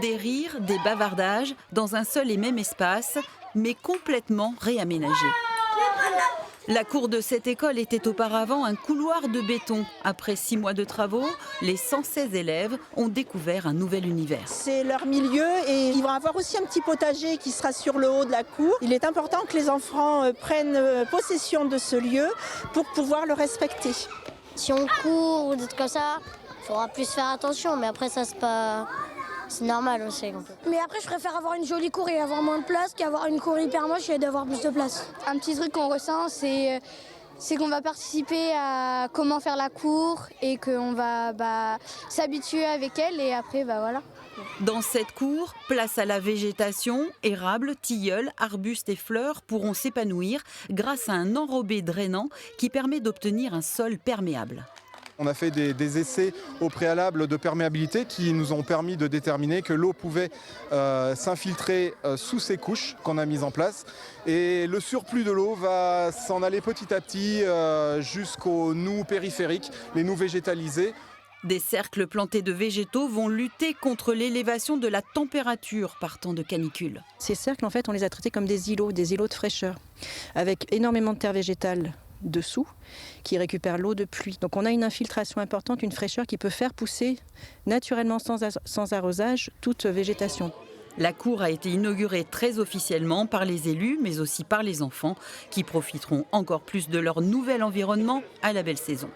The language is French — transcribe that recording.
des rires, des bavardages dans un seul et même espace, mais complètement réaménagé. La cour de cette école était auparavant un couloir de béton. Après 6 mois de travaux, les 116 élèves ont découvert un nouvel univers. C'est leur milieu et ils vont avoir aussi un petit potager qui sera sur le haut de la cour. Il est important que les enfants prennent possession de ce lieu pour pouvoir le respecter. Si on court ou des trucs comme ça, il faudra plus faire attention, mais après ça c'est normal aussi. Mais après, je préfère avoir une jolie cour et avoir moins de place qu'avoir une cour hyper moche et d'avoir plus de place. Un petit truc qu'on ressent, c'est qu'on va participer à comment faire la cour et qu'on va s'habituer avec elle et après, voilà. Dans cette cour, place à la végétation, érables, tilleuls, arbustes et fleurs pourront s'épanouir grâce à un enrobé drainant qui permet d'obtenir un sol perméable. On a fait des essais au préalable de perméabilité qui nous ont permis de déterminer que l'eau pouvait s'infiltrer sous ces couches qu'on a mises en place. Et le surplus de l'eau va s'en aller petit à petit jusqu'aux noues périphériques, les noues végétalisées. Des cercles plantés de végétaux vont lutter contre l'élévation de la température par temps de canicule. Ces cercles, en fait, on les a traités comme des îlots de fraîcheur, avec énormément de terre végétale dessous, qui récupère l'eau de pluie. Donc on a une infiltration importante, une fraîcheur qui peut faire pousser naturellement sans arrosage toute végétation. La cour a été inaugurée très officiellement par les élus, mais aussi par les enfants, qui profiteront encore plus de leur nouvel environnement à la belle saison.